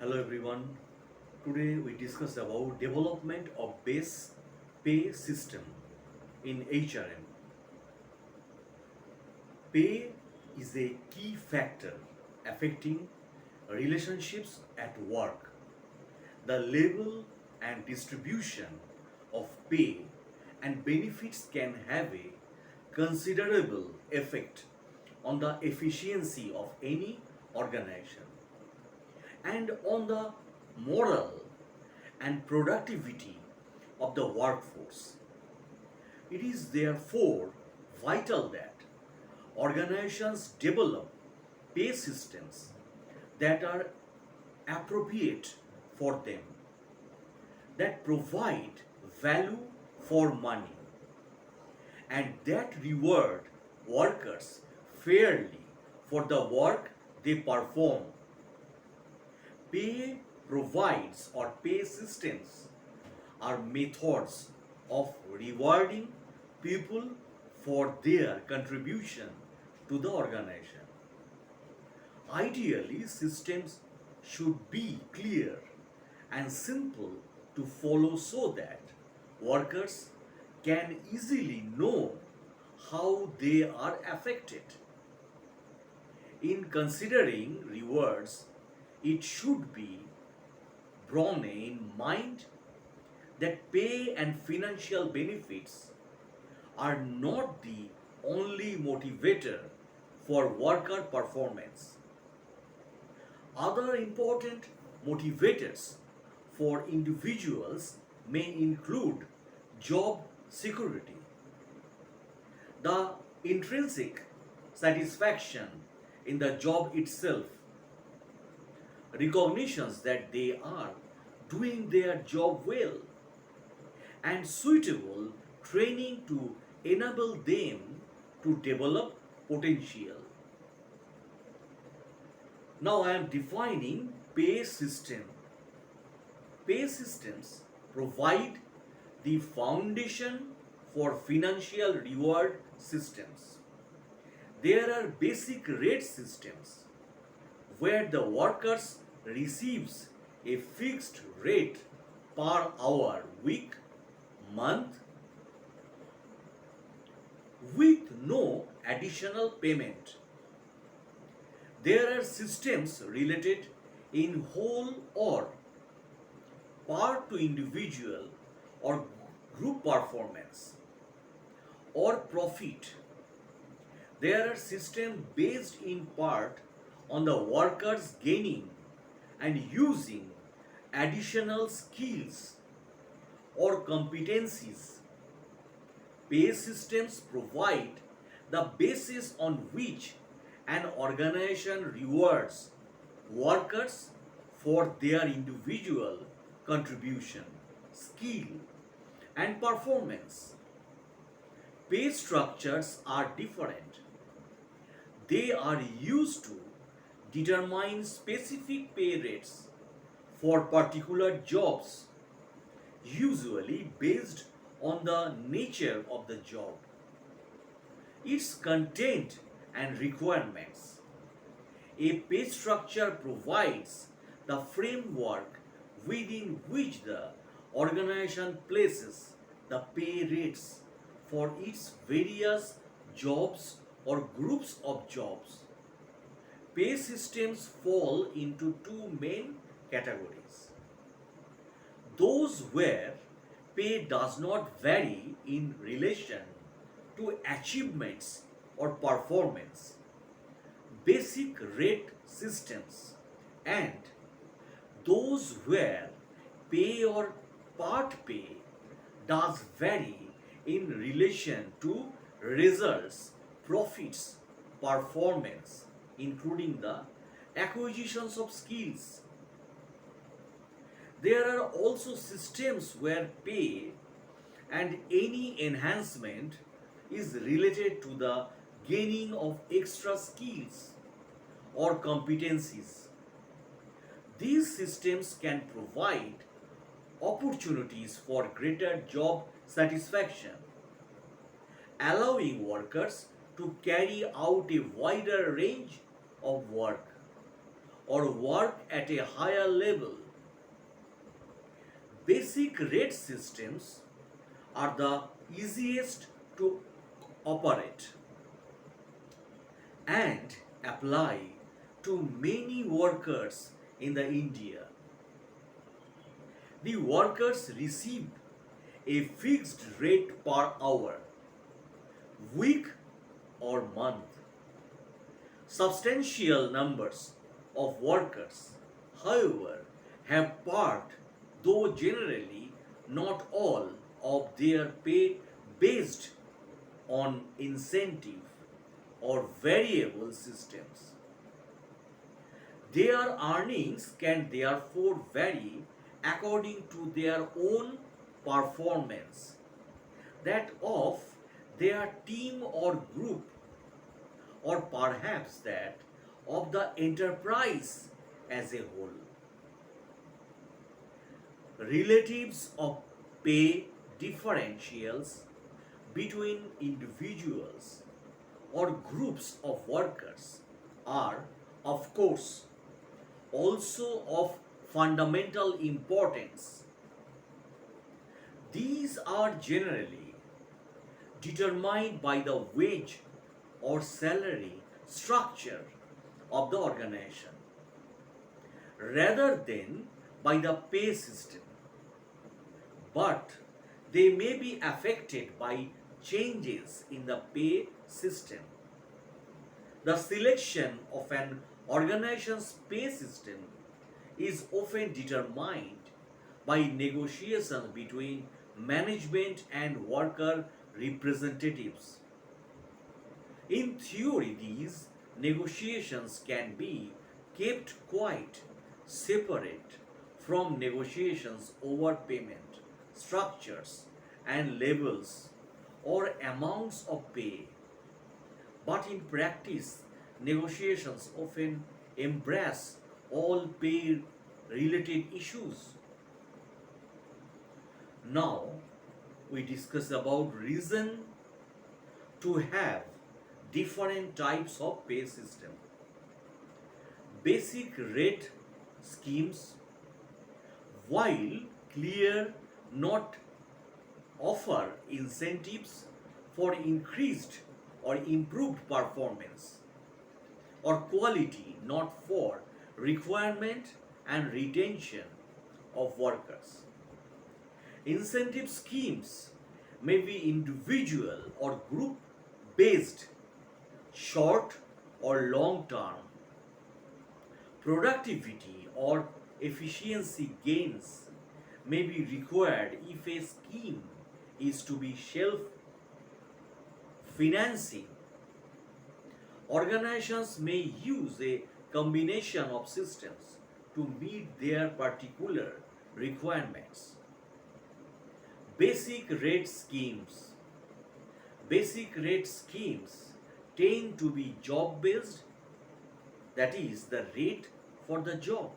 Hello everyone. Today we discuss about development of base pay system in HRM. Pay is a key factor affecting relationships at work. The level and distribution of pay and benefits can have a considerable effect on the efficiency of any organization and on the moral and productivity of the workforce. It is therefore vital that organizations develop pay systems that are appropriate for them, that provide value for money, and that reward workers fairly for the work they perform. Pay provides or pay systems are methods of rewarding people for their contribution to the organization. Ideally, systems should be clear and simple to follow so that workers can easily know how they are affected. In considering rewards, it should be borne in mind that pay and financial benefits are not the only motivator for worker performance. Other important motivators for individuals may include job security, the intrinsic satisfaction in the job itself, recognitions that they are doing their job well, and suitable training to enable them to develop potential. Now I am defining pay system. Pay systems provide the foundation for financial reward systems. There are basic rate systems where the workers receives a fixed rate per hour, week, month with no additional payment. There are systems related in whole or part to individual or group performance or profit. There are systems based in part on the workers gaining and using additional skills or competencies. Pay systems provide the basis on which an organization rewards workers for their individual contribution, skill, and performance. Pay structures are different. They are used to determine specific pay rates for particular jobs, usually based on the nature of the job, its content and requirements. A pay structure provides the framework within which the organization places the pay rates for its various jobs or groups of jobs. Pay systems fall into two main categories: those where pay does not vary in relation to achievements or performance, basic rate systems, and those where pay or part pay does vary in relation to results, profits, performance, including the acquisitions of skills. There are also systems where pay and any enhancement is related to the gaining of extra skills or competencies. These systems can provide opportunities for greater job satisfaction, allowing workers to carry out a wider range of work or work at a higher level. Basic rate systems are the easiest to operate and apply to many workers in the India. The workers receive a fixed rate per hour, week or month. Substantial numbers of workers, however, have part, though generally not all, of their pay based on incentive or variable systems. Their earnings can therefore vary according to their own performance, that of their team or group, or perhaps that of the enterprise as a whole. Relatives of pay differentials between individuals or groups of workers are, of course, also of fundamental importance. These are generally determined by the wage or salary structure of the organization rather than by the pay system, but they may be affected by changes in the pay system. The selection of an organization's pay system is often determined by negotiations between management and worker representatives. In theory, these negotiations can be kept quite separate from negotiations over payment, structures, and levels or amounts of pay. But in practice, negotiations often embrace all pay related issues. Now, we discuss about reason to have different types of pay system. Basic rate schemes, while clear, not offer incentives for increased or improved performance or quality, not for requirement and retention of workers. Incentive schemes may be individual or group based, short or long term. Productivity or efficiency gains may be required if a scheme is to be self financing. Organizations may use a combination of systems to meet their particular requirements. Basic rate schemes. Basic rate schemes tend to be job based, that is, the rate for the job.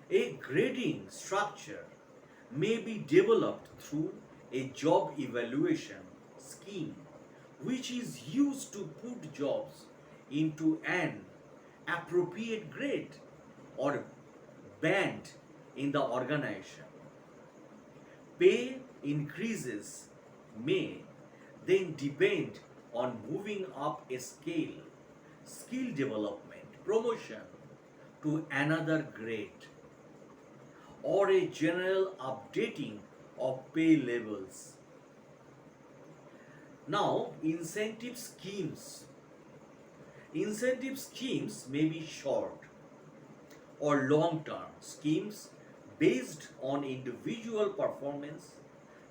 A grading structure may be developed through a job evaluation scheme which is used to put jobs into an appropriate grade or band in the organization. Pay increases may then depend on moving up a scale, skill development, promotion to another grade, or a general updating of pay levels. Now, incentive schemes. Incentive schemes may be short or long term schemes based on individual performance,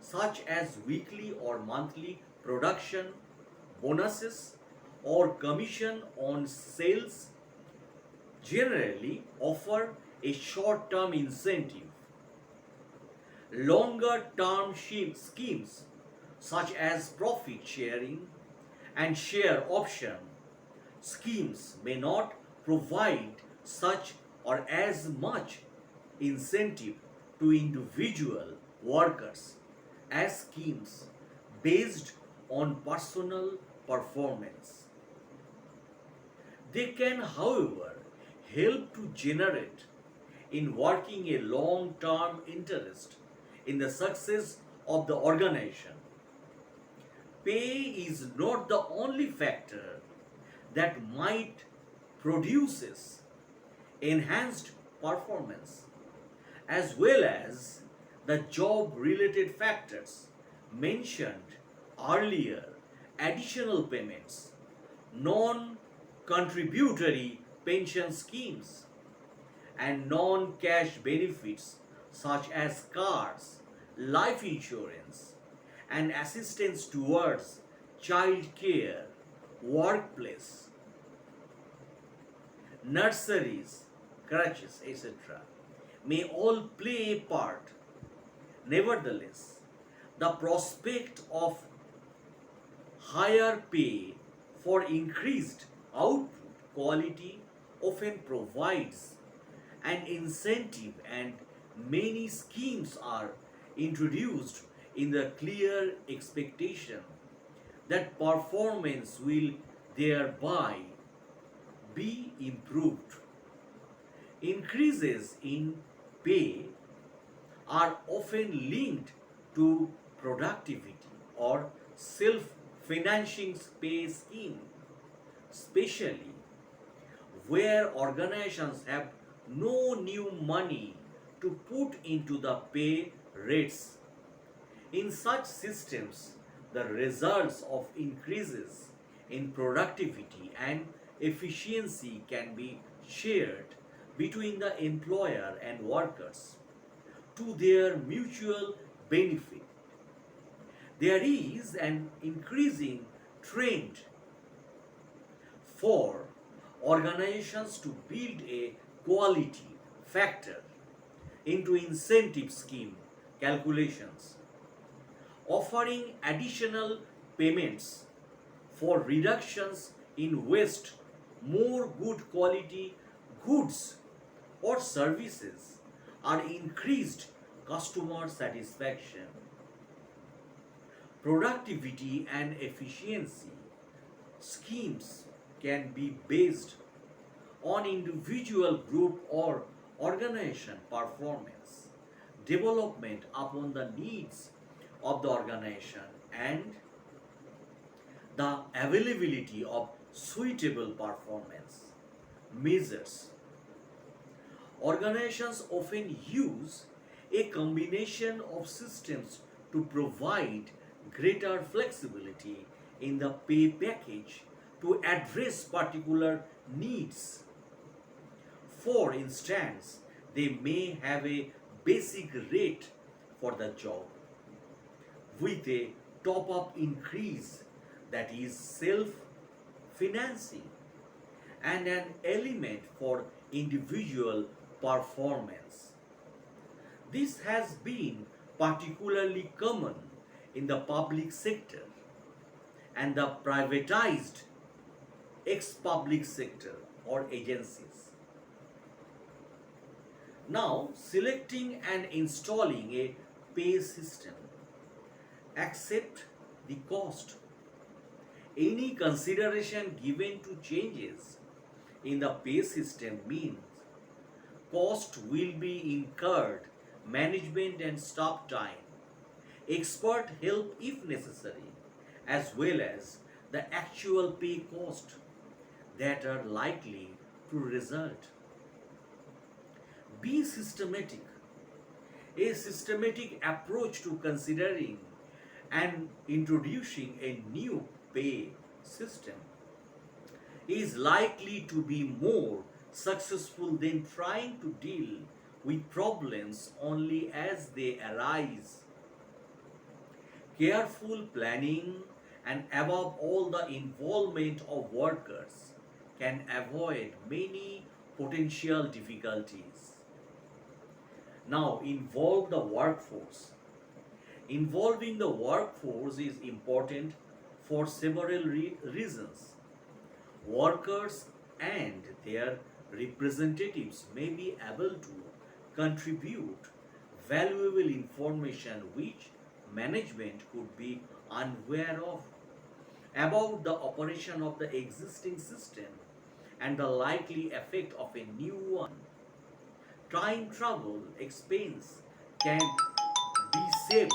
such as weekly or monthly production, bonuses, or commission on sales, generally offer a short term incentive. Longer term schemes, such as profit sharing and share option schemes, may not provide such or as much incentive to individual workers as schemes based on personal performance. They can, however, help to generate in working a long term interest in the success of the organization. Pay is not the only factor that might produces enhanced performance, as well as the job related factors mentioned earlier, additional payments, non contributory pension schemes, and non cash benefits such as cars, life insurance, and assistance towards child care, workplace, nurseries, crutches, etc., may all play a part. Nevertheless, the prospect of higher pay for increased output quality often provides an incentive, and many schemes are introduced in the clear expectation that performance will thereby be improved. Increases in pay are often linked to productivity or self financing pay scheme, especially where organizations have no new money to put into the pay rates. In such systems, the results of increases in productivity and efficiency can be shared between the employer and workers to their mutual benefit. There is an increasing trend for organizations to build a quality factor into incentive scheme calculations, offering additional payments for reductions in waste, more good quality goods or services, are increased customer satisfaction. Productivity and efficiency schemes can be based on individual, group, or organization performance, development upon the needs of the organization, and the availability of suitable performance measures. Organizations often use a combination of systems to provide greater flexibility in the pay package to address particular needs. For instance, they may have a basic rate for the job with a top up increase that is self financing and an element for individual performance. This has been particularly common in the public sector and the privatized ex public sector or agencies. Now, selecting and installing a pay system, accept the cost. Any consideration given to changes in the pay system means cost will be incurred, management and staff time, expert help if necessary, as well as the actual pay cost that are likely to result. Be systematic. A systematic approach to considering and introducing a new pay system is likely to be more successful than trying to deal with problems only as they arise. Careful planning and above all the involvement of workers can avoid many potential difficulties. Now, involve the workforce. Involving the workforce is important for several reasons. Workers and their representatives may be able to contribute valuable information which management could be unaware of about the operation of the existing system and the likely effect of a new one. Time travel expense can be saved